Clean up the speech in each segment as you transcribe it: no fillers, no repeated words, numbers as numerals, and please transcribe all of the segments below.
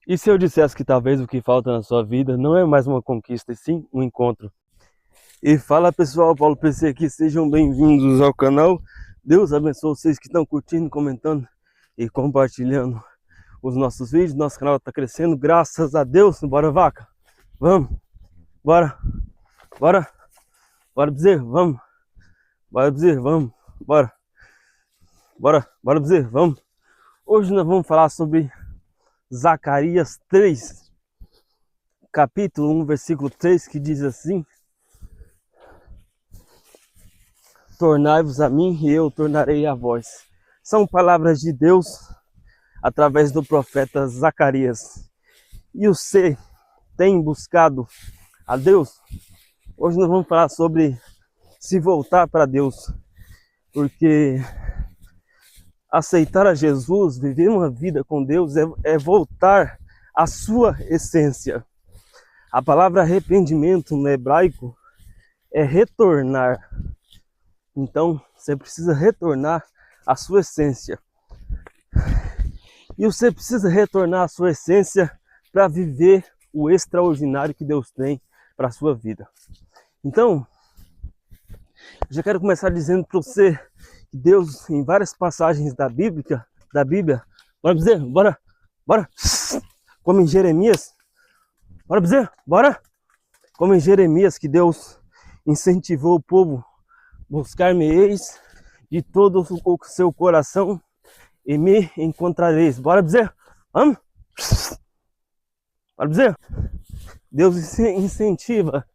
E se eu dissesse que talvez o que falta na sua vida não é mais uma conquista, e sim um encontro? E fala pessoal, Paulo PC aqui, sejam bem-vindos ao canal. Deus abençoe vocês que estão curtindo, comentando e compartilhando os nossos vídeos. Nosso canal está crescendo, graças a Deus. Bora, vaca? Vamos, bora, bora, bora, bezerro, vamos, bora, bezerro, vamos, bora, bora, bezerro, vamos. Hoje nós vamos falar sobre Zacarias 3, capítulo 1, versículo 3, que diz assim: tornai-vos a mim e eu tornarei a vós. São palavras de Deus através do profeta Zacarias. E você tem buscado a Deus? Hoje nós vamos falar sobre se voltar para Deus, porque aceitar a Jesus, viver uma vida com Deus é voltar à sua essência. A palavra arrependimento no hebraico é retornar. Então, você precisa retornar à sua essência. E você precisa retornar à sua essência para viver o extraordinário que Deus tem para a sua vida. Então, já quero começar dizendo para você que Deus, em várias passagens da Bíblia, bora dizer, bora, como em Jeremias, bora dizer, bora, como em Jeremias, que Deus incentivou o povo buscar-me-eis de todo o seu coração e me encontrareis. Bora dizer, vamos, bora dizer. Deus incentiva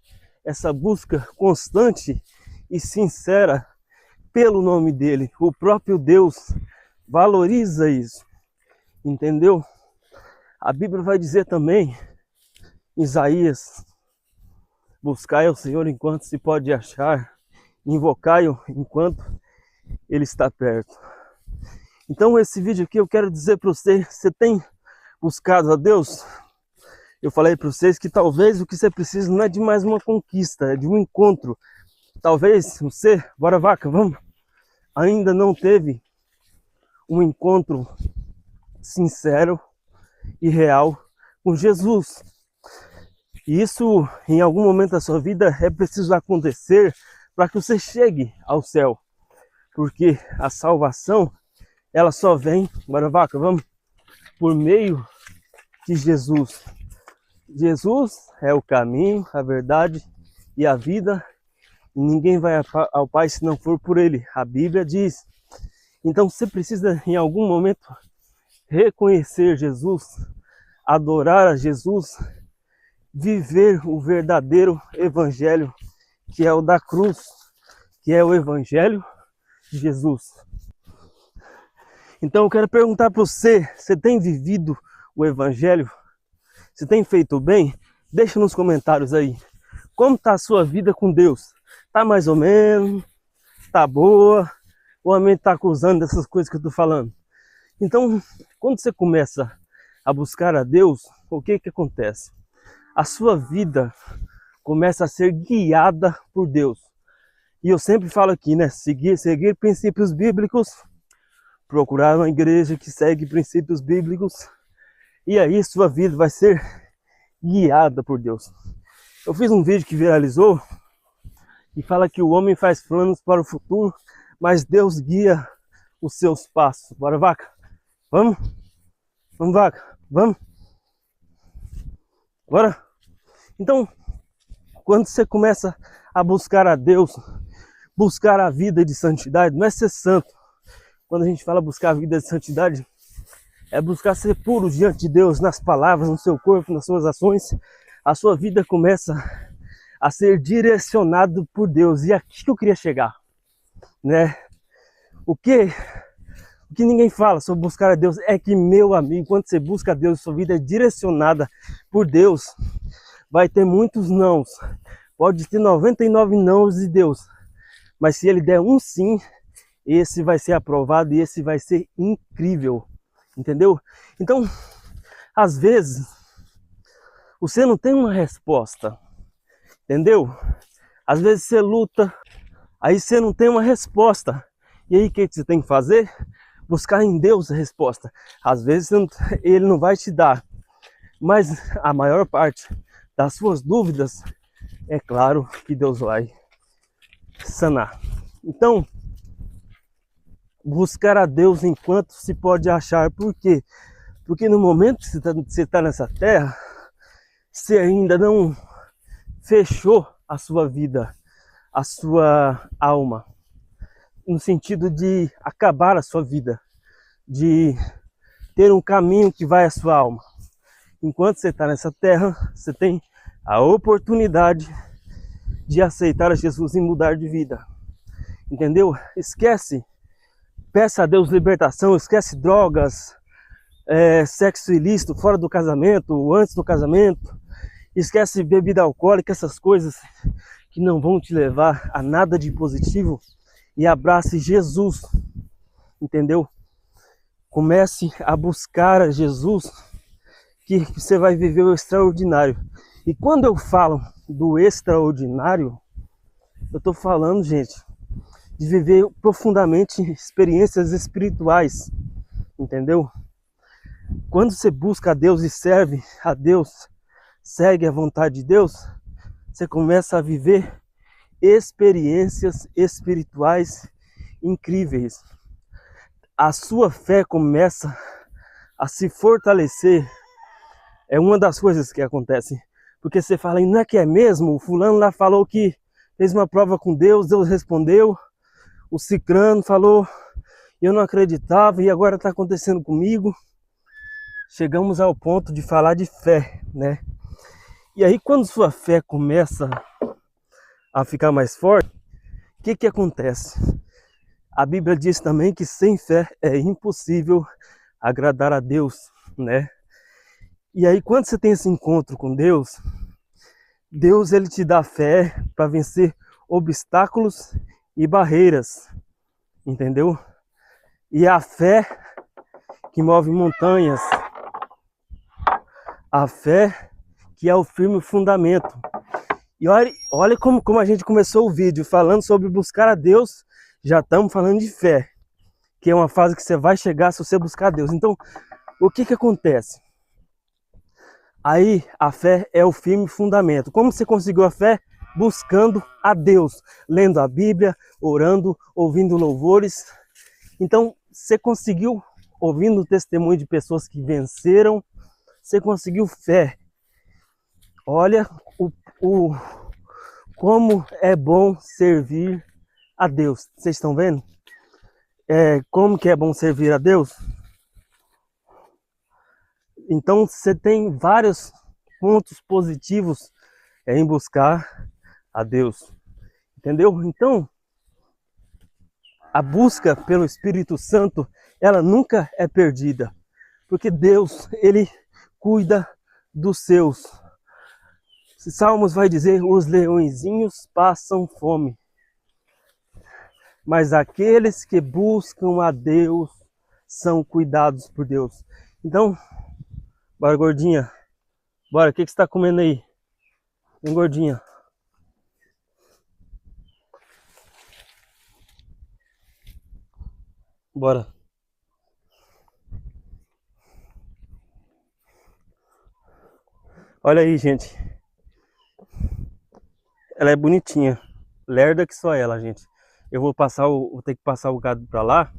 essa busca constante e sincera pelo nome dele. O próprio Deus valoriza isso, entendeu? A Bíblia vai dizer também, Isaías: buscai ao Senhor enquanto se pode achar, invocai-o enquanto ele está perto. Então esse vídeo aqui eu quero dizer para você: você tem buscado a Deus? Eu falei para vocês que talvez o que você precisa não é de mais uma conquista, é de um encontro. Talvez você, bora vaca, vamos, ainda não teve um encontro sincero e real com Jesus. E isso, em algum momento da sua vida, é preciso acontecer para que você chegue ao céu. Porque a salvação, ela só vem, bora vaca, vamos, por meio de Jesus. Jesus é o caminho, a verdade e a vida. E ninguém vai ao Pai se não for por Ele. A Bíblia diz. Então você precisa, em algum momento, reconhecer Jesus, adorar a Jesus, viver o verdadeiro evangelho, que é o da cruz, que é o evangelho de Jesus. Então eu quero perguntar para você: você tem vivido o evangelho? Você tem feito bem? Deixa nos comentários aí. Como está a sua vida com Deus? Tá mais ou menos? Tá boa? Ou a mente está acusando dessas coisas que eu estou falando? Então, quando você começa a buscar a Deus, o que acontece? A sua vida começa a ser guiada por Deus. E eu sempre falo aqui, né? Seguir princípios bíblicos, procurar uma igreja que segue princípios bíblicos, e aí sua vida vai ser guiada por Deus. Eu fiz um vídeo que viralizou e fala que o homem faz planos para o futuro, mas Deus guia os seus passos. Bora, vaca? Vamos? Vamos, vaca? Vamos? Bora? Então, quando você começa a buscar a Deus, buscar a vida de santidade, não é ser santo. Quando a gente fala buscar a vida de santidade, é buscar ser puro diante de Deus, nas palavras, no seu corpo, nas suas ações. A sua vida começa a ser direcionado por Deus. E aqui que eu queria chegar, né? O que ninguém fala sobre buscar a Deus é que, meu amigo, quando você busca a Deus, sua vida é direcionada por Deus. Vai ter muitos nãos, pode ter 99 nãos de Deus, mas se ele der um sim, esse vai ser aprovado e esse vai ser incrível, entendeu? Então, às vezes, você não tem uma resposta, entendeu? Às vezes você luta, aí você não tem uma resposta, e aí o que você tem que fazer? Buscar em Deus a resposta. Às vezes ele não vai te dar, Mas a maior parte das suas dúvidas, é claro que Deus vai sanar. Então, buscar a Deus enquanto se pode achar. Por quê? Porque no momento que você está nessa terra, você ainda não fechou a sua vida, a sua alma, no sentido de acabar a sua vida, de ter um caminho que vai à sua alma. Enquanto você está nessa terra, você tem a oportunidade de aceitar a Jesus e mudar de vida. Entendeu? Esquece, peça a Deus libertação, esquece drogas, sexo ilícito fora do casamento, antes do casamento, esquece bebida alcoólica, essas coisas que não vão te levar a nada de positivo, e abrace Jesus, entendeu? Comece a buscar a Jesus, que você vai viver o extraordinário. E quando eu falo do extraordinário, eu estou falando, gente, de viver profundamente experiências espirituais, entendeu? Quando você busca a Deus e serve a Deus, segue a vontade de Deus, você começa a viver experiências espirituais incríveis. A sua fé começa a se fortalecer. É uma das coisas que acontece. Porque você fala, não é que é mesmo? O fulano lá falou que fez uma prova com Deus, Deus respondeu. O cicrano falou, eu não acreditava e agora está acontecendo comigo. Chegamos ao ponto de falar de fé, né? E aí quando sua fé começa a ficar mais forte, o que acontece? A Bíblia diz também que sem fé é impossível agradar a Deus, né? E aí quando você tem esse encontro com Deus, Deus ele te dá fé para vencer obstáculos e barreiras, entendeu? E a fé que move montanhas, a fé que é o firme fundamento. E olha como a gente começou o vídeo falando sobre buscar a Deus, já estamos falando de fé, que é uma fase que você vai chegar se você buscar a Deus. Então, o que acontece? Aí a fé é o firme fundamento. Como você conseguiu a fé? Buscando a Deus, lendo a Bíblia, orando, ouvindo louvores. Então, você conseguiu, ouvindo o testemunho de pessoas que venceram, você conseguiu fé. Olha como é bom servir a Deus. Vocês estão vendo? Como que é bom servir a Deus? Então você tem vários pontos positivos em buscar a Deus. Entendeu? Então, a busca pelo Espírito Santo, ela nunca é perdida. Porque Deus, ele cuida dos seus. Salmos vai dizer, os leõezinhos passam fome, mas aqueles que buscam a Deus são cuidados por Deus. Então, bora gordinha, bora, o que você está comendo aí? Vem gordinha. Bora. Olha aí, gente. Ela é bonitinha, lerda que só ela, gente. Eu vou ter que passar o gado para lá.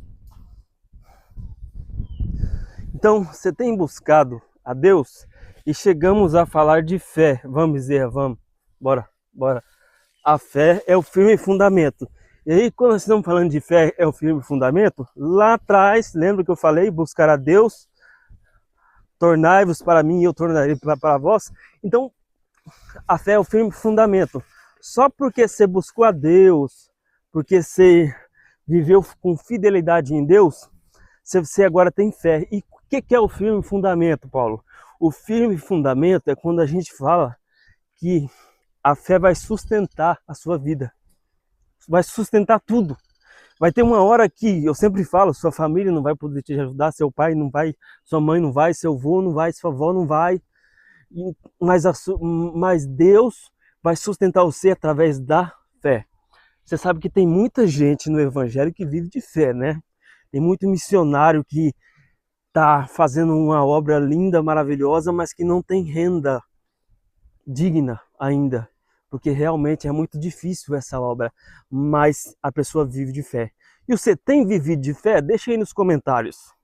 Então, você tem buscado a Deus e chegamos a falar de fé. Vamos dizer, vamos. Bora. A fé é o firme fundamento. E aí, quando nós estamos falando de fé é o firme fundamento, lá atrás, lembra que eu falei, buscar a Deus, tornai-vos para mim e eu tornarei para vós. Então, a fé é o firme fundamento. Só porque você buscou a Deus, porque você viveu com fidelidade em Deus, você agora tem fé. E o que é o firme fundamento, Paulo? O firme fundamento é quando a gente fala que a fé vai sustentar a sua vida. Vai sustentar tudo. Vai ter uma hora que, eu sempre falo, sua família não vai poder te ajudar, seu pai não vai, sua mãe não vai, seu avô não vai, sua avó não vai. Mas Deus vai sustentar você através da fé. Você sabe que tem muita gente no evangelho que vive de fé, né? Tem muito missionário que tá fazendo uma obra linda, maravilhosa, mas que não tem renda digna ainda, porque realmente é muito difícil essa obra, mas a pessoa vive de fé. E você tem vivido de fé? Deixa aí nos comentários.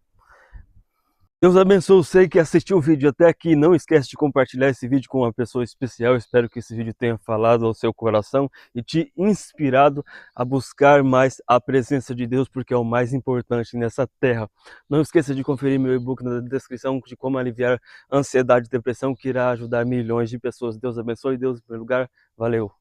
Deus abençoe você que assistiu o vídeo até aqui. Não esquece de compartilhar esse vídeo com uma pessoa especial. Espero que esse vídeo tenha falado ao seu coração e te inspirado a buscar mais a presença de Deus, porque é o mais importante nessa terra. Não esqueça de conferir meu e-book na descrição de como aliviar ansiedade e depressão, que irá ajudar milhões de pessoas. Deus abençoe, Deus em primeiro lugar. Valeu!